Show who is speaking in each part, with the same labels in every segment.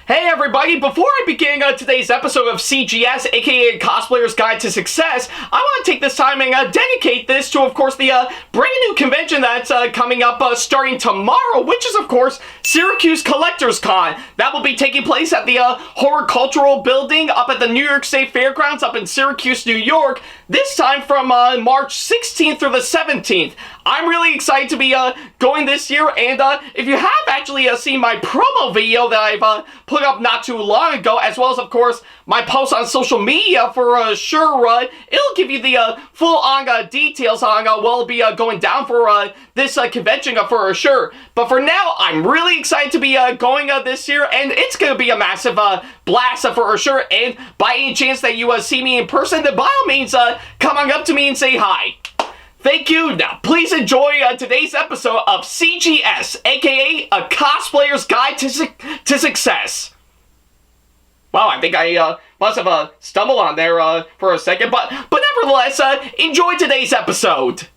Speaker 1: Hey everybody, before I begin today's episode of CGS, aka Cosplayer's Guide to Success, I want to take this time and dedicate this to, of course, the brand new convention that's coming up starting tomorrow, which is, of course, Syracuse Collectors Con. That will be taking place at the Horticultural Building up at the New York State Fairgrounds up in Syracuse, New York, this time from March 16th through the 17th. I'm really excited to be going this year, and if you have actually seen my promo video that I've put up not too long ago, as well as, of course, my posts on social media for sure, it'll give you the full-on details on what will be going down for this convention for sure. But for now, I'm really excited to be going this year, and it's going to be a massive blast for sure. And by any chance that you see me in person, then by all means, come on up to me and say hi. Thank you. Now, please enjoy today's episode of CGS, aka A Cosplayer's Guide to Success. Wow, I think I must have stumbled on there for a second, but nevertheless, enjoy today's episode.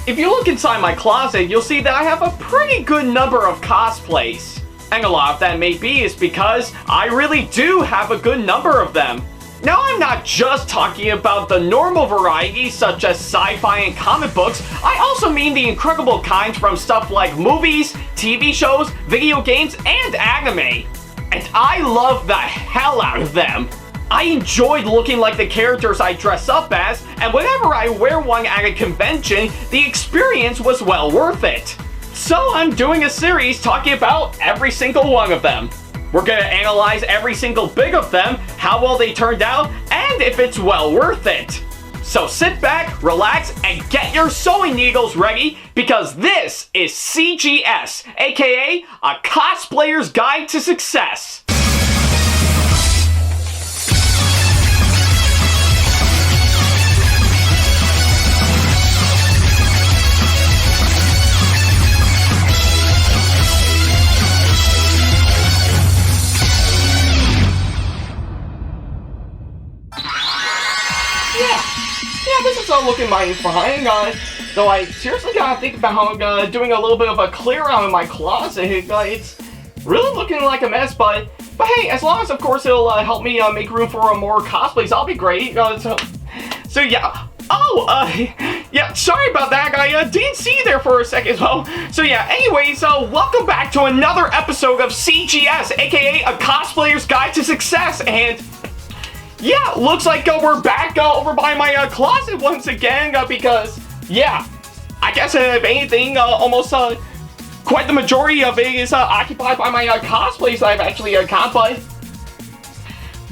Speaker 1: If you look inside my closet, you'll see that I have a pretty good number of cosplays. And a lot of that may be is because I really do have a good number of them. Now, I'm not just talking about the normal variety such as sci-fi and comic books. I also mean the incredible kinds from stuff like movies, TV shows, video games, and anime. And I love the hell out of them. I enjoyed looking like the characters I dress up as, and whenever I wear one at a convention, the experience was well worth it. So I'm doing a series talking about every single one of them. We're gonna analyze every single bit of them, how well they turned out, and if it's well worth it. So sit back, relax, and get your sewing needles ready, because this is CGS, aka A Cosplayer's Guide to Success. Yeah, this is looking mighty fine, though I seriously gotta think about doing a little bit of a clear out in my closet. It's really looking like a mess, but hey, as long as, of course, it'll help me make room for more cosplays, I'll be great. So yeah. Yeah, sorry about that, I didn't see you there for a second, so yeah, anyways, welcome back to another episode of CGS, aka A Cosplayer's Guide to Success, and yeah, looks like we're back over by my closet once again, because, yeah, I guess if anything, almost quite the majority of it is occupied by my cosplays that I've actually cosplayed.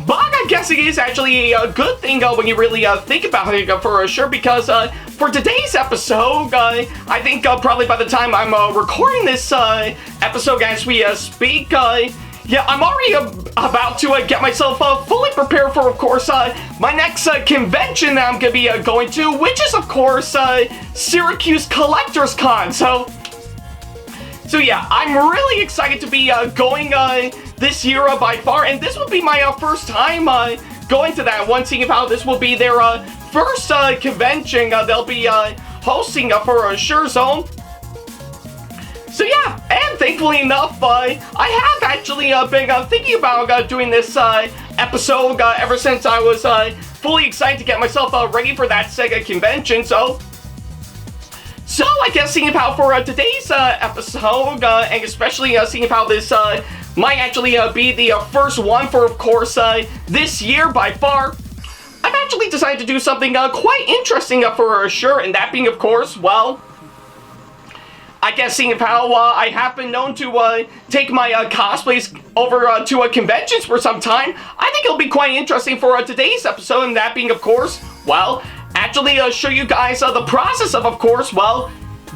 Speaker 1: But I guess it is actually a good thing when you really think about it for sure, because for today's episode, I think probably by the time I'm recording this episode as we speak, yeah, I'm already about to get myself fully prepared for, of course, my next convention that I'm going to be going to, which is, of course, Syracuse Collectors Con. So yeah, I'm really excited to be going this year by far, and this will be my first time going to that one, seeing how this will be their first convention they'll be hosting for sure. So yeah, and thankfully enough, I have actually been thinking about doing this episode ever since I was fully excited to get myself ready for that Sega convention. So I guess seeing how for today's episode, and especially seeing how this might actually be the first one for, of course, this year by far, I've actually decided to do something quite interesting for sure, and that being, of course, well, I guess seeing how I have been known to take my cosplays over to conventions for some time, I think it'll be quite interesting for today's episode, and that being, of course, well, actually show you guys the process of course, well,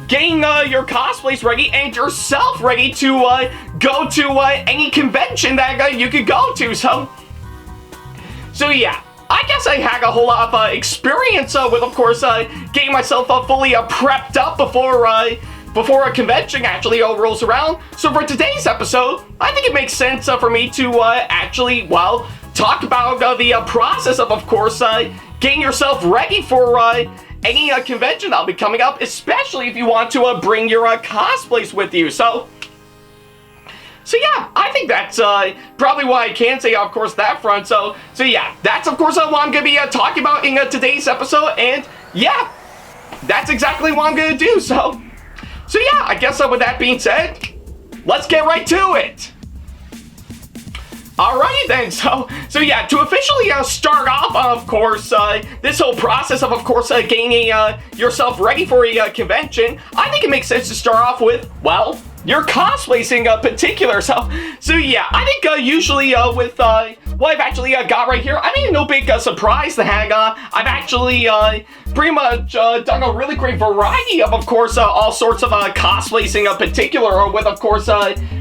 Speaker 1: getting your cosplays ready and yourself ready to go to any convention that you could go to. So yeah, I guess I had a whole lot of experience with, of course, getting myself fully prepped up before a convention actually rolls around. So for today's episode, I think it makes sense for me to actually, well, talk about the process of course, getting yourself ready for any convention that'll be coming up, especially if you want to bring your cosplays with you. So yeah, I think that's probably what I can say, of course, that front. So yeah, that's of course what I'm gonna be talking about in today's episode, and yeah, that's exactly what I'm gonna do. So yeah, I guess with that being said, let's get right to it. Alrighty then, so yeah, to officially start off, of course, this whole process of course, getting yourself ready for a convention, I think it makes sense to start off with, well, your cosplays in particular. So yeah, I think usually with what I've actually got right here, I mean, no big surprise to have. I've actually pretty much done a really great variety of course, all sorts of cosplays in particular, with of course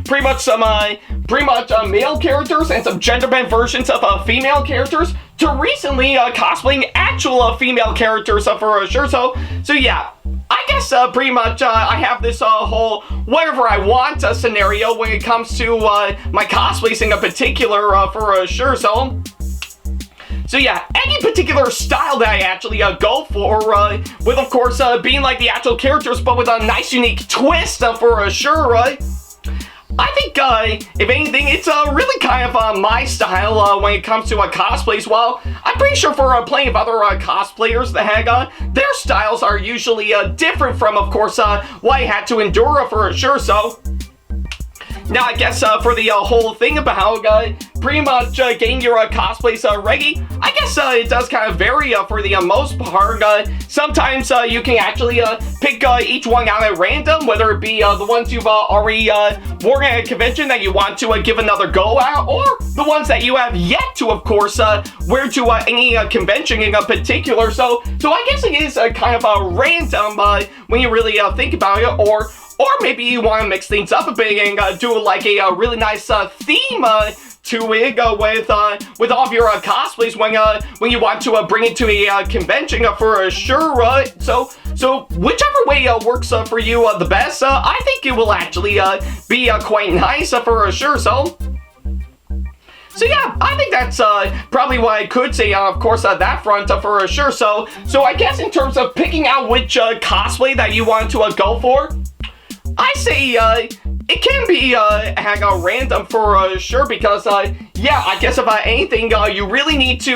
Speaker 1: pretty much some male characters and some gender-bent versions of female characters, to recently cosplaying actual female characters for sure. So yeah, I guess pretty much I have this whole whatever I want scenario when it comes to my cosplays in particular for sure. So yeah, any particular style that I actually go for, with of course being like the actual characters, but with a nice unique twist for sure, right? I think, if anything, it's really kind of my style when it comes to cosplays. Well, I'm pretty sure for plenty of other cosplayers that have, their styles are usually different from, of course, what I had to endure for sure. So now I guess for the whole thing about pretty much getting your cosplays ready, I guess it does kind of vary for the most part. Sometimes you can actually pick each one out at random, whether it be the ones you've already worn at a convention that you want to give another go at, or the ones that you have yet to, of course, wear to any convention in particular. So I guess it is kind of random when you really think about it, or maybe you want to mix things up a bit and do like a really nice theme to it with all of your cosplays when you want to bring it to a convention for sure. So whichever way works for you the best, I think it will actually be quite nice for sure. So yeah, I think that's probably what I could say, of course, that front for sure. So I guess in terms of picking out which cosplay that you want to go for, I say it can be random for sure, because yeah, I guess if anything, you really need to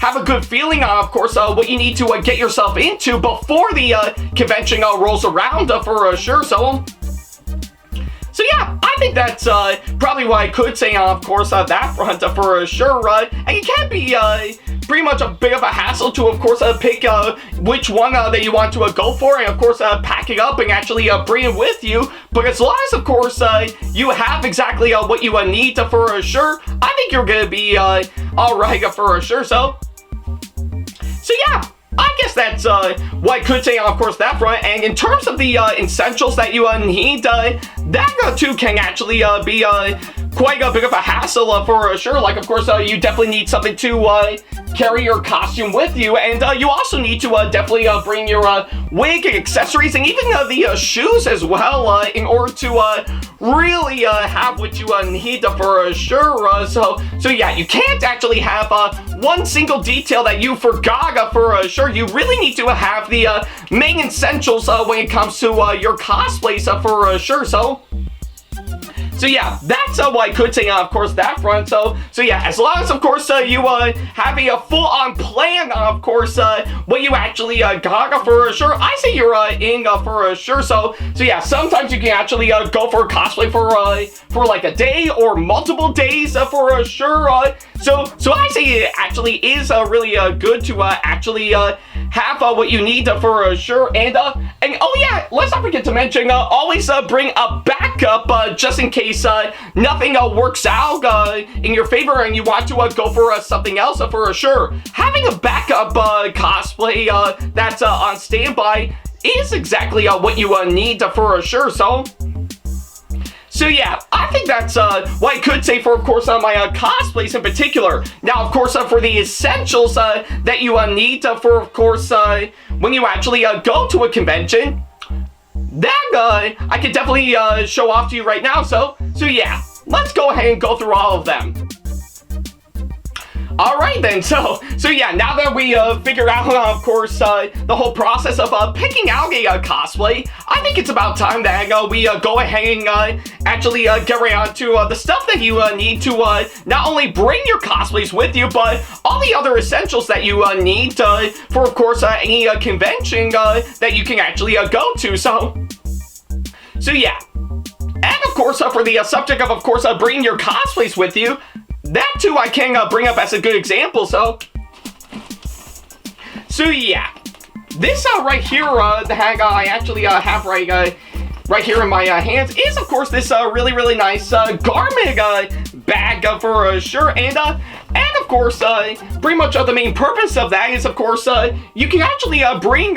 Speaker 1: have a good feeling on, of course, what you need to get yourself into before the convention rolls around for sure. So yeah, I think that's probably what I could say, of course, that front for sure. And it can be pretty much a bit of a hassle to, of course, pick which one that you want to go for, and of course pack it up and actually bring it with you. But as long as, of course, you have exactly what you need for sure, I think you're gonna be alright for sure. So yeah, I guess that's what I could say, of course, that front. And in terms of the essentials that you need, that too can actually be quite a bit of a hassle for sure. Like, of course, you definitely need something to carry your costume with you, and you also need to definitely bring your wig and accessories, and even the shoes as well, in order to really have what you need for sure. So yeah, you can't actually have one single detail that you forgot for sure. You really need to have the main essentials when it comes to your cosplays for sure. So yeah, that's what I could say, of course, that front. So yeah, as long as, of course, you have a full-on plan, of course, what you actually got for sure, I say you're in for sure. So yeah, sometimes you can actually go for a cosplay for like a day or multiple days for sure. So I say it actually is really good to actually have what you need for sure. And oh yeah, let's not forget to mention, always bring a backup just in case nothing works out in your favor and you want to go for something else for sure. Having a backup cosplay that's on standby is exactly what you need for sure. So So yeah, I think that's what I could say for, of course, my cosplays in particular. Now, of course, for the essentials that you need for, of course, when you actually go to a convention, that I can definitely show off to you right now. So yeah, let's go ahead and go through all of them. Alright then, so yeah, now that we figured out, of course, the whole process of picking out a cosplay, I think it's about time that we go ahead and actually get right on to the stuff that you need to not only bring your cosplays with you, but all the other essentials that you need for, of course, any convention that you can actually go to. So yeah, and of course, for the subject of course, bringing your cosplays with you, that too I can bring up as a good example. So yeah, this right here that I actually have right here in my hands is, of course, this really nice garment bag for sure, and of course, pretty much the main purpose of that is, of course, you can actually bring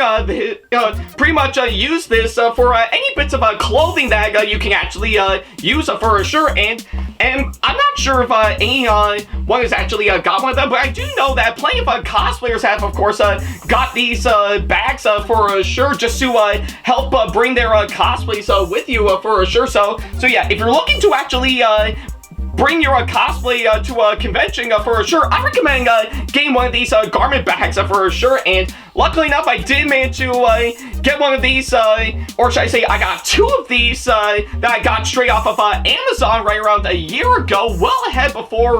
Speaker 1: pretty much use this for any bits of clothing that you can actually use for sure, and I'm not sure if anyone has actually got one of them, but I do know that plenty of cosplayers have, of course, got these bags for sure, just to help bring their cosplays with you for sure. So yeah, if you're looking to actually bring your cosplay to a convention for sure, I recommend getting one of these garment bags for sure. And luckily enough, I did manage to get one of these, or should I say, I got two of these that I got straight off of Amazon right around a year ago, well ahead before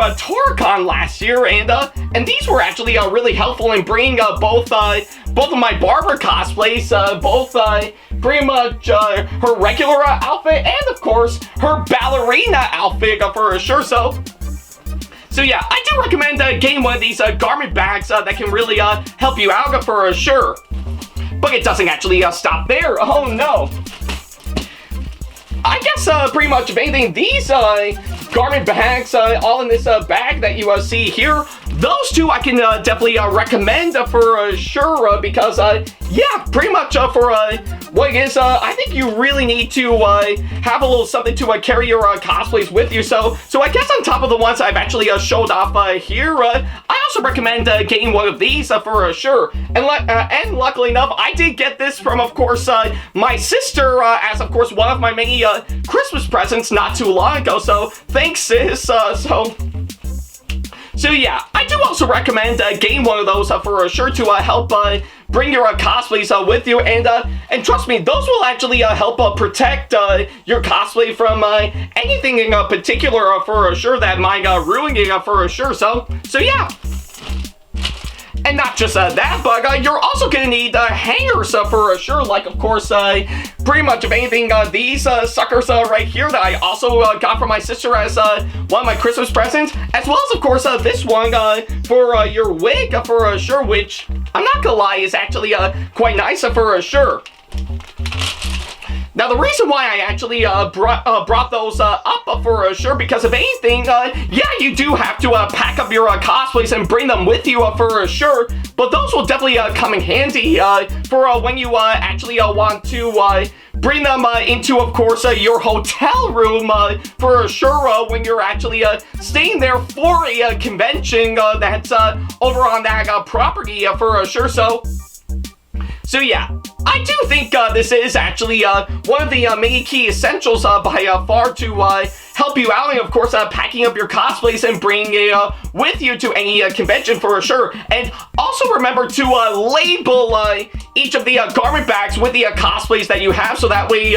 Speaker 1: TorCon last year, and these were actually really helpful in bringing both of my barber cosplays, both pretty much her regular outfit and, of course, her ballerina outfit for sure. So yeah, I do recommend getting one of these garment bags that can really help you out for sure. But it doesn't actually stop there. Oh no. I guess pretty much, if anything, these garment bags, all in this bag that you see here, those two I can definitely recommend for sure, because yeah, pretty much for what it is, I think you really need to have a little something to carry your cosplays with you. So I guess on top of the ones I've actually showed off here, I also recommend getting one of these for sure. And luckily enough, I did get this from, of course, my sister, as of course one of my many Christmas presents not too long ago. So thanks, sis. So yeah, I do also recommend getting one of those for sure to help bring your cosplays with you, and trust me, those will actually help protect your cosplay from anything in particular for sure that might ruin it for sure. So yeah. And not just that, but you're also gonna need hangers for sure, like, of course, pretty much of anything, these suckers right here that I also got from my sister as one of my Christmas presents, as well as, of course, this one for your wig for sure, which, I'm not gonna lie, is actually quite nice for sure. Now, the reason why I actually brought those up for sure, because if anything, yeah, you do have to pack up your cosplays and bring them with you for sure, but those will definitely come in handy for when you actually want to bring them into, of course, your hotel room for sure, when you're actually staying there for a convention that's over on that property for sure. So yeah, I do think this is actually one of the many key essentials by far to help you out, and of course packing up your cosplays and bringing it with you to any convention for sure. And also remember to label each of the garment bags with the cosplays that you have, so that way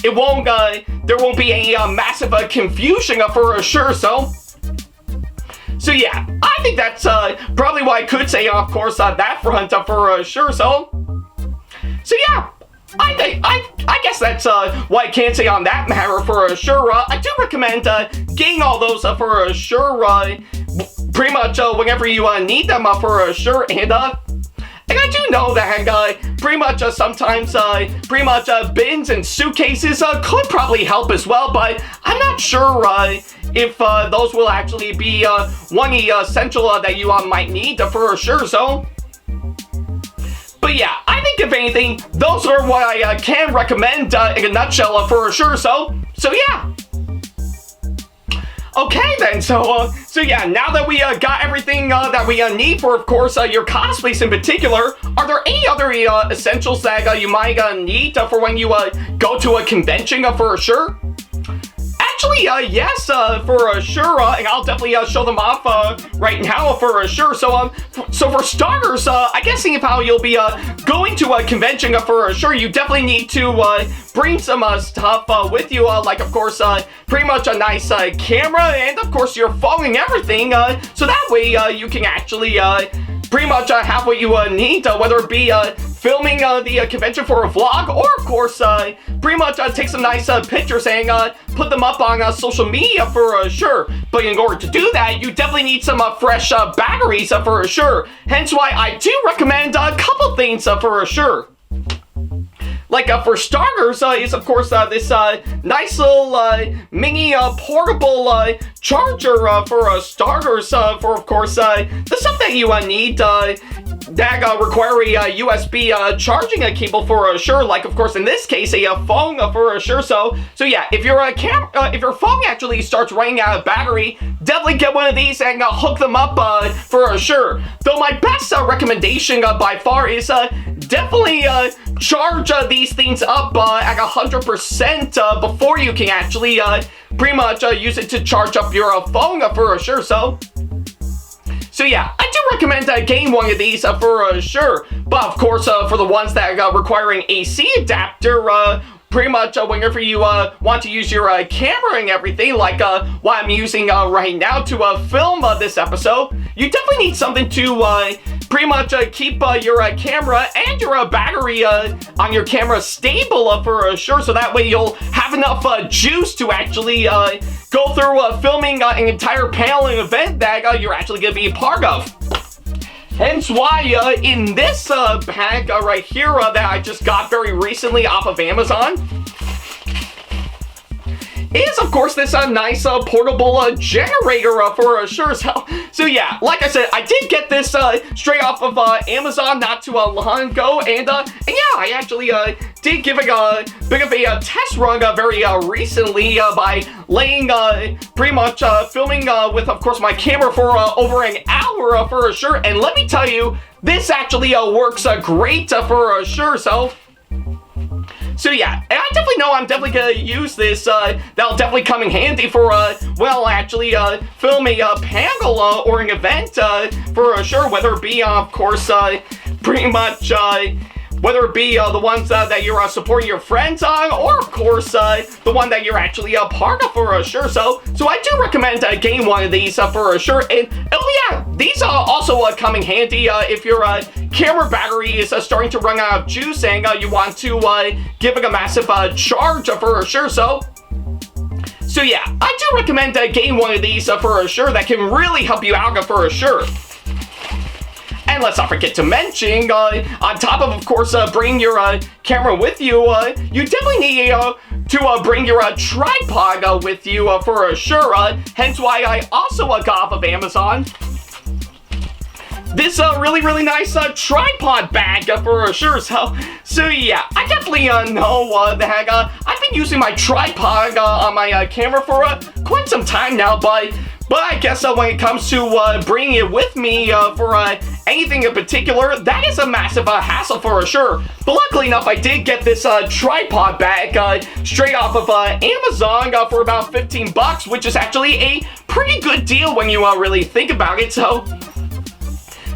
Speaker 1: it won't there won't be any massive confusion for sure. So yeah, I think that's probably what I could say, of course, that front for sure. So yeah, I guess that's what I can say on that matter for sure. I do recommend getting all those for sure, pretty much whenever you need them for sure. And I do know that pretty much sometimes pretty much bins and suitcases could probably help as well, but I'm not sure if those will actually be one essential that you might need for sure. But yeah, I think if anything, those are what I can recommend in a nutshell for sure. So yeah. Okay then, so yeah, now that we got everything that we need for, of course, your cosplays in particular, are there any other essentials that you might need for when you go to a convention for sure? Actually, yes, for sure, and I'll definitely show them off right now for sure. So for starters, I guess seeing how you'll be going to a convention for sure, you definitely need to bring some stuff with you, like of course, pretty much a nice camera, and of course your phone and everything, so that way you can actually pretty much have what you need, whether it be filming the convention for a vlog, or of course pretty much take some nice pictures and put them up on social media for sure. But in order to do that, you definitely need some fresh batteries for sure. Hence why I do recommend a couple things for sure. Like, for starters, is of course this nice little mini portable charger for starters, for of course the stuff that you need that require a USB charging cable for sure. Like of course in this case a phone for sure. So yeah, if your phone actually starts running out of battery, definitely get one of these and hook them up for sure. Though my best recommendation by far is definitely charge these things up at 100% before you can actually pretty much use it to charge up your phone for sure. So yeah, I do recommend getting one of these for sure. But of course, for the ones that require an AC adapter, pretty much whenever you want to use your camera and everything, like what I'm using right now to film this episode, you definitely need something to pretty much keep your camera and your battery on your camera stable for sure, so that way you'll have enough juice to actually go through filming an entire panel and event that you're actually going to be a part of. Hence why in this bag right here that I just got very recently off of Amazon is of course this nice portable generator for sure. So yeah, like I said, I did get this straight off of Amazon not too long ago, and yeah, I actually did give it a bit of a test run very recently by laying pretty much filming with of course my camera for over an hour for sure, and let me tell you, this actually works great for sure. So yeah, and I definitely know I'm definitely gonna use this. That'll definitely come in handy for well, actually film a panel or an event for sure. Whether it be of course pretty much whether it be the ones that you're supporting your friends on, or of course the one that you're actually a part of for sure. So I do recommend getting one of these for sure. And oh yeah, these also come in handy if your camera battery is starting to run out of juice and you want to give it a massive charge for sure. So yeah, I do recommend getting one of these for sure. That can really help you out for sure. And let's not forget to mention, on top of course, bringing your camera with you, you definitely need to bring your tripod with you for sure. Hence why I also got off of Amazon this really nice tripod bag for sure. So yeah, I definitely know that I've been using my tripod on my camera for quite some time now, but I guess when it comes to bringing it with me for anything in particular, that is a massive hassle for sure. But luckily enough, I did get this tripod bag straight off of Amazon for about 15 bucks, which is actually a pretty good deal when you really think about it.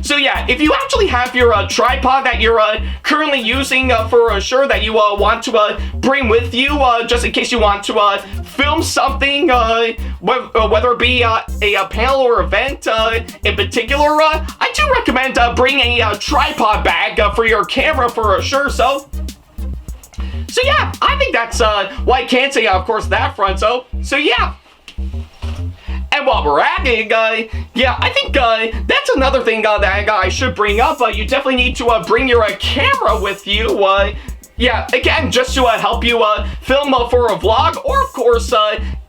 Speaker 1: So yeah, if you actually have your tripod that you're currently using for sure, that you want to bring with you just in case you want to film something, whether it be a panel or event in particular, I do recommend bringing a tripod bag for your camera for sure. So yeah, I think that's what I can say, of course, that front. So yeah. And while we're at it, yeah, I think that's another thing that I should bring up. You definitely need to bring your camera with you. Yeah, again, just to help you film for a vlog, or of course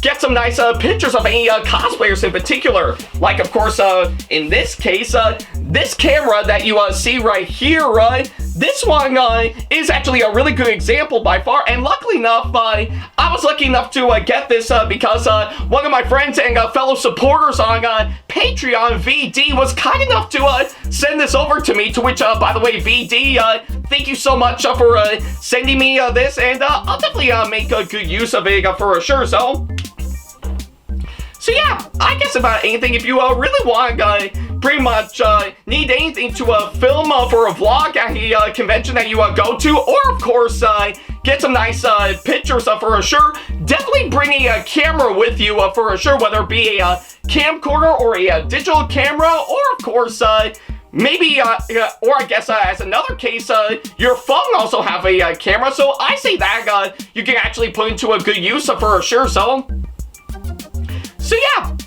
Speaker 1: get some nice pictures of any cosplayers in particular. Like of course in this case, this camera that you see right here, this one is actually a really good example by far, and luckily enough, I was lucky enough to get this because one of my friends and fellow supporters on Patreon, VD, was kind enough to send this over to me, to which, by the way, VD, thank you so much for sending me this, and I'll definitely make a good use of it for sure, so yeah, I guess about anything, if you really want, pretty much need anything to film for a vlog at a convention that you go to, or of course, get some nice pictures for sure, definitely bring a camera with you for sure, whether it be a camcorder or a digital camera, or of course, maybe, or I guess as another case, your phone also have a camera, so I say that you can actually put into a good use for sure, so yeah,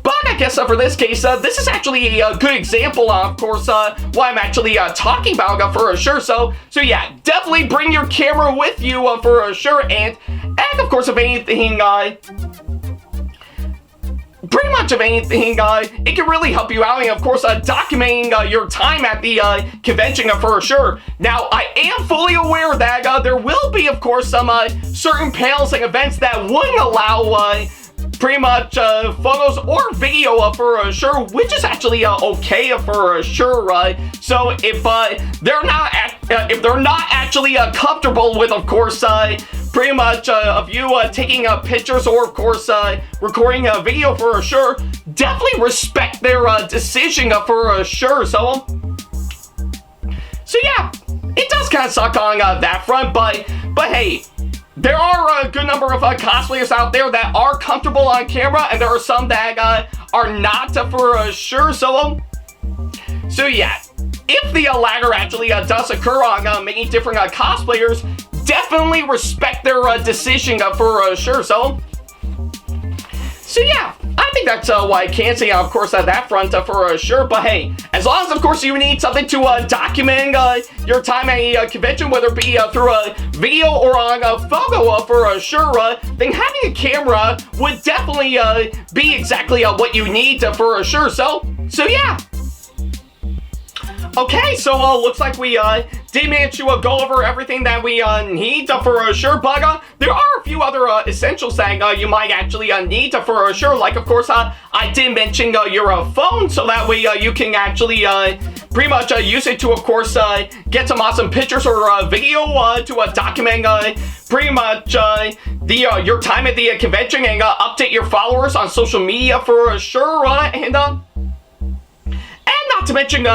Speaker 1: but I guess for this case, this is actually a good example, of course, what I'm actually talking about for sure, so yeah, definitely bring your camera with you for sure, and of course, if anything, pretty much of anything, it can really help you out, and of course, documenting your time at the convention for sure. Now, I am fully aware that there will be, of course, some certain panels and events that wouldn't allow pretty much photos or video for sure, which is actually okay for sure. So if they're not actually comfortable with, of course, pretty much of you taking pictures or of course recording a video for sure, definitely respect their decision for sure. So yeah, it does kind of suck on that front, but hey, there are a good number of cosplayers out there that are comfortable on camera, and there are some that are not for sure. So yeah, if the latter actually does occur on many different cosplayers, definitely respect their decision for sure. So yeah, I think that's what I can say, of course, at that front for sure. But hey, as long as, of course, you need something to document your time at a convention, whether it be through a video or on a photo for sure, then having a camera would definitely be exactly what you need for sure. So yeah. Okay, so looks like we did manage to go over everything that we need for sure, but there are a few other essentials that you might actually need for sure, like of course I did mention your phone, so that way you can actually pretty much use it to, of course, get some awesome pictures or video to document pretty much your time at the convention, and update your followers on social media for sure, and not to mention,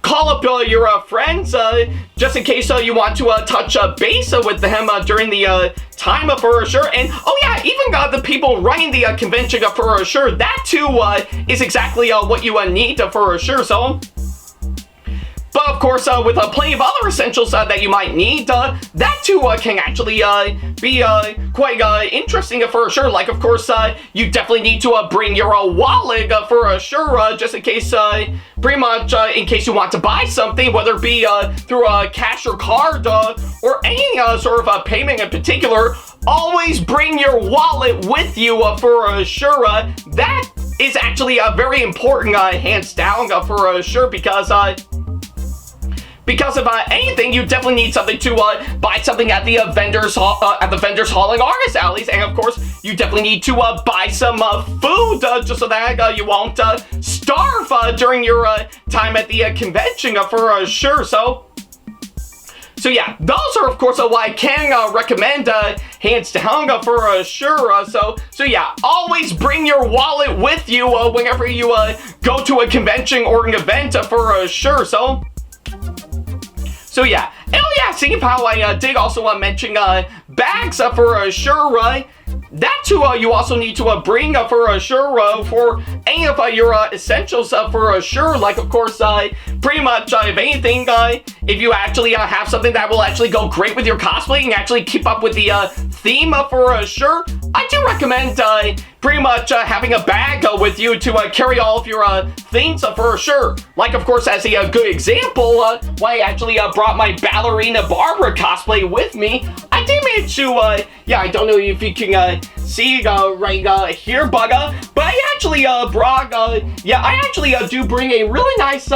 Speaker 1: call up your friends, just in case you want to touch base with them during the time for sure. And oh yeah, even the people running the convention for sure, that too is exactly what you need for sure. So, but of course, with plenty of other essentials that you might need, that too can actually be quite interesting for sure. Like, of course, you definitely need to bring your wallet for sure, just in case, pretty much in case you want to buy something, whether it be through a cash or card or any sort of payment in particular. Always bring your wallet with you for sure. That is actually very important, hands down, for sure, because of anything, you definitely need something to buy something at the vendors hall, and artist alleys, and of course, you definitely need to buy some food just so that you won't starve during your time at the convention for sure. So yeah, those are of course what I can recommend hands down for sure. So yeah, always bring your wallet with you whenever you go to a convention or an event for sure. So yeah, and oh yeah, seeing how I did also mention bags for sure, that too you also need to bring for sure for any of your essentials for sure, like of course pretty much if anything, if you actually have something that will actually go great with your cosplay and actually keep up with the theme for sure, I do recommend pretty much having a bag with you to carry all of your things for sure. Like, of course, as a good example, when I actually brought my ballerina Barbara cosplay with me, I did manage to, yeah, I don't know if you can see right here, but I actually brought, yeah, I actually do bring a really nice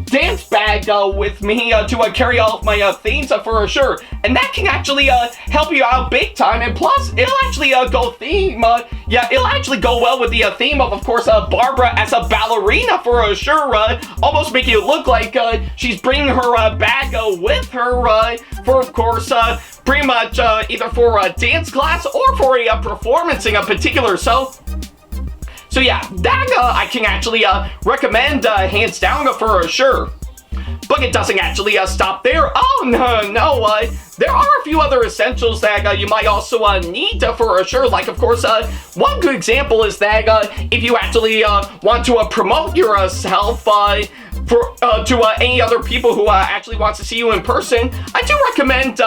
Speaker 1: dance bag with me to carry all of my themes for sure. And that can actually help you out big time. And plus, it'll actually it'll actually go well with the theme of course, Barbara as a ballerina for sure. Almost making it look like she's bringing her bag with her for, of course, pretty much either for a dance class or for a performance in a particular. So yeah, that I can actually recommend hands down for sure. But it doesn't actually stop there. Oh, no, there are a few other essentials that you might also need for sure. Like, of course, one good example is that if you actually want to promote yourself to any other people who actually wants to see you in person, I do recommend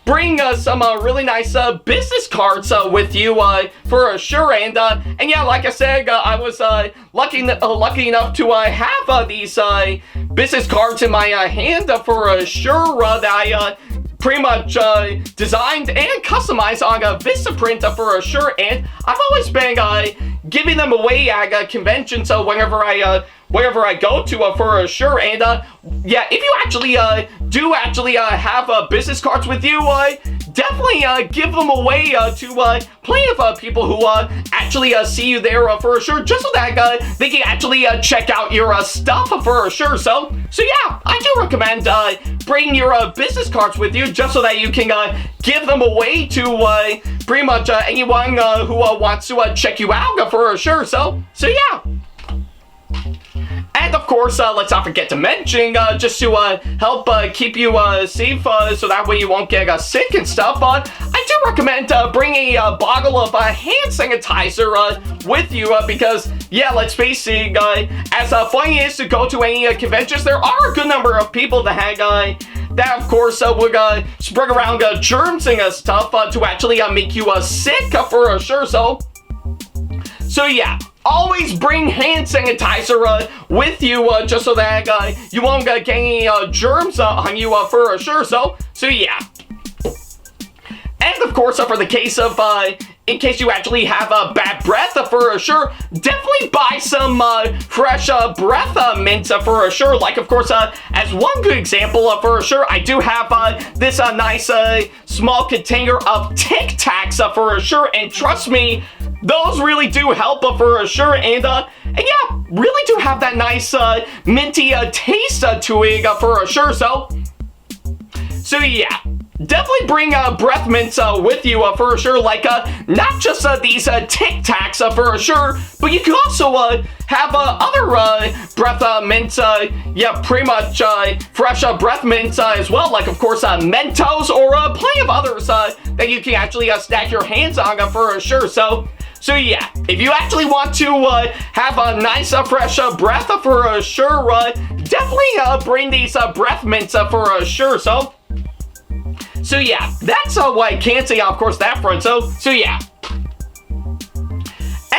Speaker 1: bring some really nice business cards with you for sure. And yeah, like I said, I was lucky enough to have these business cards in my hand for sure that I pretty much designed and customized on a Vistaprint for sure. And I've always been giving them away at conventions whenever I go to for sure. And yeah, if you actually do have business cards with you, definitely give them away to plenty of people who actually see you there for sure, just so that they can actually check out your stuff for sure. So yeah, I do recommend bringing your business cards with you, just so that you can give them away to pretty much anyone who wants to check you out for sure. So yeah. And of course, let's not forget to mention, just to help keep you safe, so that way you won't get sick and stuff, I do recommend bringing a bottle of hand sanitizer with you, because, yeah, let's face it, as funny it is to go to any conventions, there are a good number of people that of course would spread around germs and stuff to actually make you sick for sure. So yeah, always bring hand sanitizer with you, just so that you won't get any germs on you for sure. So yeah. And of course, for the case of, in case you actually have bad breath for sure, definitely buy some fresh breath mints for sure. Like, of course, as one good example for sure, I do have this nice small container of Tic Tacs for sure. And trust me, those really do help for sure. And yeah, really do have that nice minty taste to it for sure. So yeah. Definitely bring breath mints with you for sure, like not just these Tic Tacs for sure, but you can also have other breath mints, yeah, pretty much fresh breath mints as well, like of course Mentos or plenty of others that you can actually stack your hands on for sure. So yeah, if you actually want to have a nice fresh breath for sure, definitely bring these breath mints for sure. So yeah, that's what I can say, of course, that front. So yeah.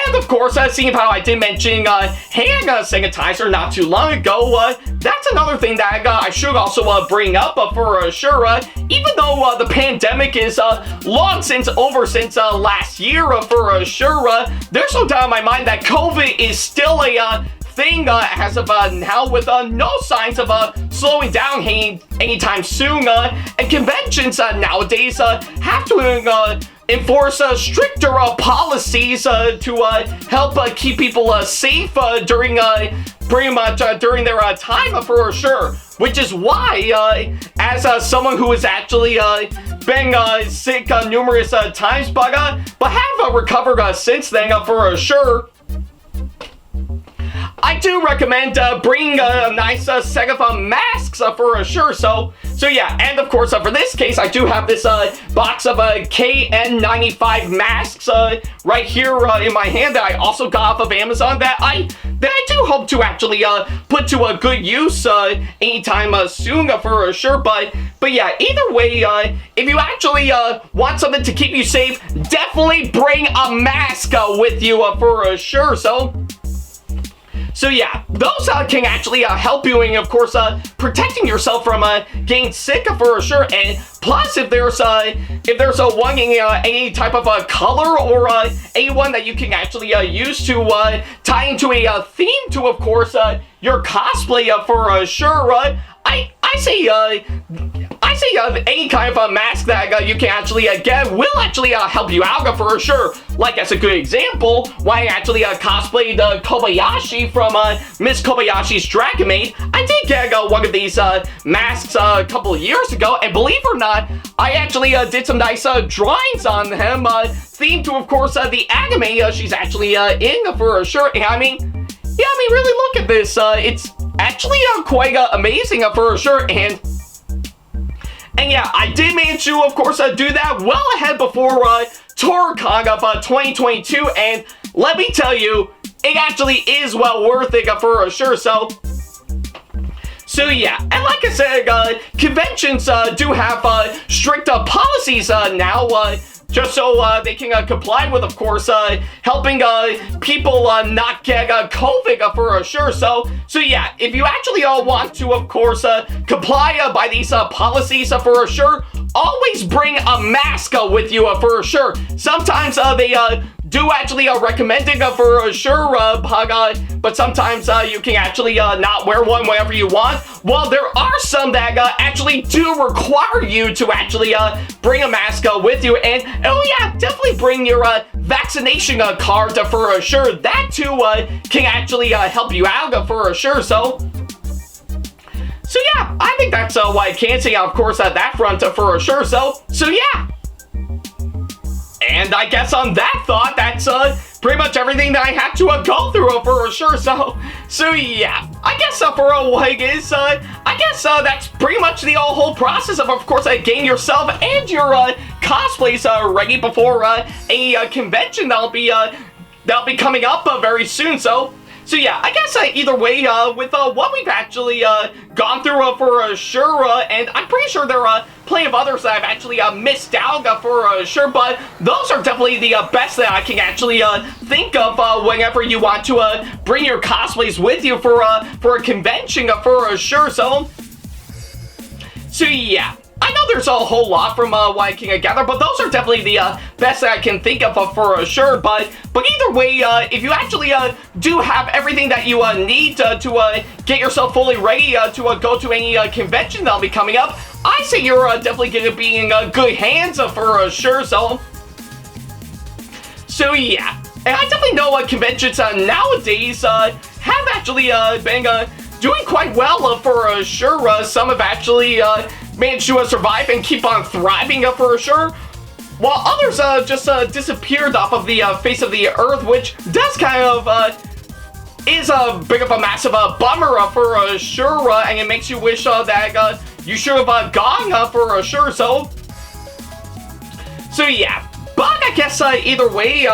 Speaker 1: And of course, seeing how I did mention hand sanitizer not too long ago, that's another thing that I should also bring up for sure. Even though the pandemic is long since over since last year for sure, there's no doubt in my mind that COVID is still a thing as of now, with no signs of slowing down anytime soon. And conventions nowadays have to enforce stricter policies to help keep people safe during pretty much during their time for sure. Which is why, as someone who has actually been sick numerous times, but have recovered since then for sure, I do recommend bringing a nice set of masks for sure. So yeah, and of course for this case, I do have this box of KN95 masks right here in my hand that I also got off of Amazon that I do hope to actually put to a good use anytime soon for sure. But yeah, either way, if you actually want something to keep you safe, definitely bring a mask with you for sure. So yeah, those can actually help you in, of course, protecting yourself from getting sick for sure. And plus, if there's a one in any type of color or any one that you can actually use to tie into a theme to, of course, your cosplay for sure. I say any kind of a mask that you can actually get will actually help you out for sure. Like, as a good example, when I actually cosplayed Kobayashi from Miss Kobayashi's Dragon Maid, I did get one of these masks a couple of years ago, and believe it or not, I actually did some nice drawings on him, themed to, of course, the anime she's actually in for sure. And I mean, yeah, I mean, really look at this. It's actually quite amazing for sure. And yeah, I did manage to, of course, do that well ahead before TorCon of 2022, and let me tell you, it actually is well worth it for sure. So yeah, and like I said, conventions do have strict policies now, just so they can comply with, of course, helping people not get COVID for sure. So yeah, if you actually want to, of course, comply by these policies for sure, always bring a mask with you for sure. Sometimes they do actually recommend it for sure, but sometimes you can actually not wear one whenever you want. Well, there are some that actually do require you to actually bring a mask with you, and oh yeah, definitely bring your vaccination card for sure. That too can actually help you out for sure. So yeah, I think that's what I can say, of course, at that front for sure. So yeah. And I guess on that thought, that's pretty much everything that I had to go through for sure. So yeah, I guess for what it is, I guess that's pretty much the whole process of course, getting yourself and your cosplays ready before a convention that'll be coming up very soon. So yeah, I guess either way, with what we've actually gone through for sure, and I'm pretty sure there are plenty of others that I've actually missed out for sure, but those are definitely the best that I can actually think of whenever you want to bring your cosplays with you for a convention for sure. So yeah. I know there's a whole lot from what I can gather, but those are definitely the best that I can think of for sure. But either way, if you actually do have everything that you need to get yourself fully ready to go to any convention that'll be coming up, I say you're definitely going to be in good hands for sure. So yeah, and I definitely know conventions nowadays have actually been doing quite well for sure. Some have actually managed to survive and keep on thriving for sure, while others just disappeared off of the face of the earth, which does kind of is a big of a massive bummer for sure, and it makes you wish that you should have gone for sure. So yeah. But I guess either way,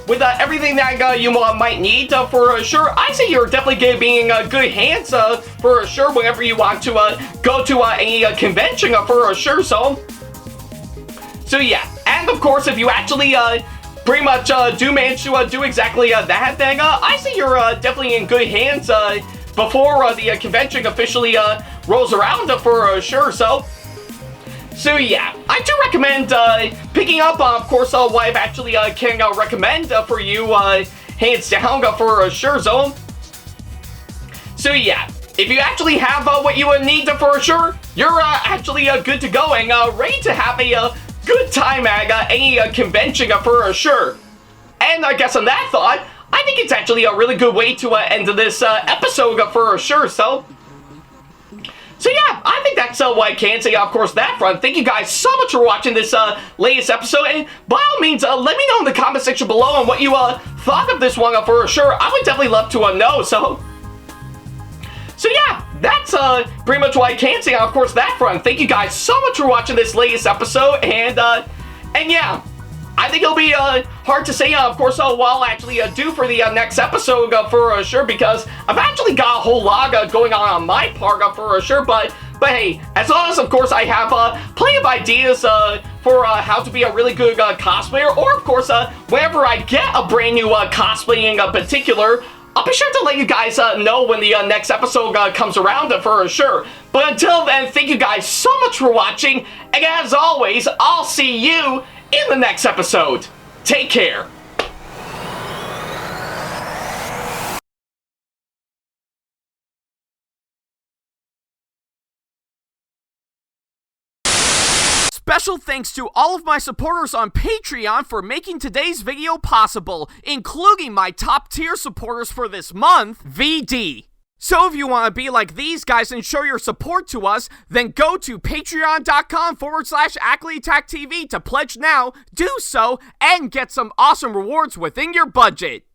Speaker 1: with everything that you might need for sure, I say you're definitely going to be in good hands for sure whenever you want to go to any convention for sure. So yeah, and of course, if you actually pretty much do manage to do exactly that, then I say you're definitely in good hands before the convention officially rolls around for sure. So yeah, I do recommend picking up, of course, what I've actually can recommend for you, hands down, for sure. So yeah, if you actually have what you need for sure, you're actually good to go and ready to have a good time at any convention for sure. And I guess on that thought, I think it's actually a really good way to end this episode for sure. So yeah, I think that's what I can say, of course, that front. Thank you guys so much for watching this latest episode, and by all means, let me know in the comment section below on what you thought of this one for sure. I would definitely love to know. So yeah, that's pretty much what I can say, of course, that front. Thank you guys so much for watching this latest episode, and yeah, I think it'll be hard to say, of course, what I'll actually do for the next episode for sure, because I've actually got a whole lot going on my part for sure, but hey, as long as, of course, I have plenty of ideas for how to be a really good cosplayer, or, of course, whenever I get a brand new cosplay in particular, I'll be sure to let you guys know when the next episode comes around for sure. But until then, thank you guys so much for watching, and as always, I'll see you in the next episode. Take care.
Speaker 2: Special thanks to all of my supporters on Patreon for making today's video possible, including my top tier supporters for this month, VD. So if you want to be like these guys and show your support to us, then go to patreon.com/AckleyTackTV to pledge now, do so, and get some awesome rewards within your budget.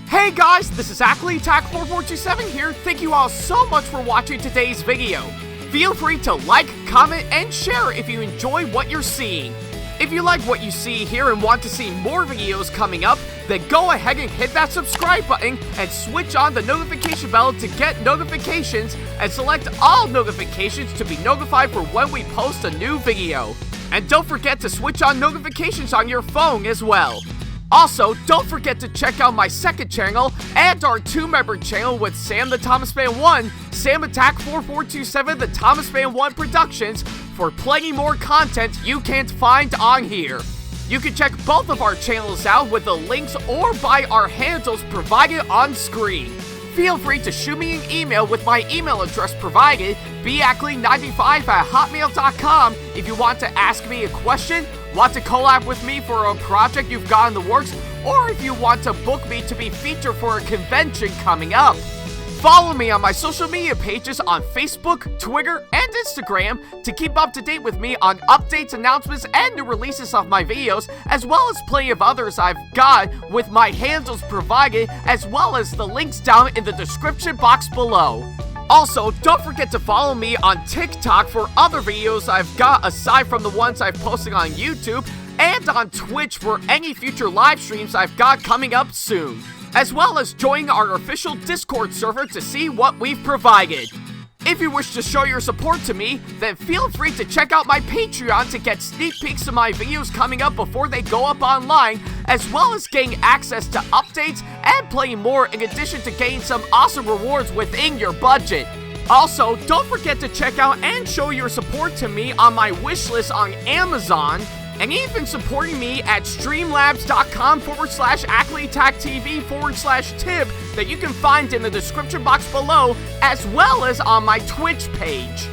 Speaker 2: Hey guys, this is AckleyTack4427 here. Thank you all so much for watching today's video. Feel free to like, comment, and share if you enjoy what you're seeing. If you like what you see here and want to see more videos coming up, then go ahead and hit that subscribe button and switch on the notification bell to get notifications and select all notifications to be notified for when we post a new video. And don't forget to switch on notifications on your phone as well. Also, don't forget to check out my second channel and our 2-member channel with SamAttack4427TheThomasFan1, SamAttack4427TheThomasFan1 Productions for plenty more content you can't find on here. You can check both of our channels out with the links or by our handles provided on screen. Feel free to shoot me an email with my email address provided, backley95@hotmail.com, if you want to ask me a question, want to collab with me for a project you've got in the works, or if you want to book me to be featured for a convention coming up. Follow me on my social media pages on Facebook, Twitter, and Instagram to keep up to date with me on updates, announcements, and new releases of my videos, as well as plenty of others I've got with my handles provided, as well as the links down in the description box below. Also, don't forget to follow me on TikTok for other videos I've got aside from the ones I've posted on YouTube, and on Twitch for any future live streams I've got coming up soon, as well as join our official Discord server to see what we've provided. If you wish to show your support to me, then feel free to check out my Patreon to get sneak peeks of my videos coming up before they go up online, as well as getting access to updates and playing more in addition to getting some awesome rewards within your budget. Also, don't forget to check out and show your support to me on my wishlist on Amazon, and even supporting me at streamlabs.com/AckleyTackTV/tip that you can find in the description box below, as well as on my Twitch page.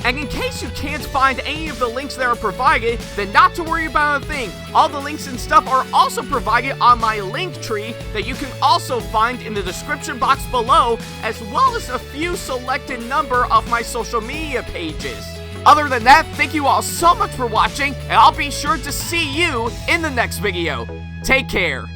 Speaker 2: And in case you can't find any of the links that are provided, then not to worry about a thing. All the links and stuff are also provided on my link tree that you can also find in the description box below, as well as a few selected number of my social media pages. Other than that, thank you all so much for watching, and I'll be sure to see you in the next video. Take care.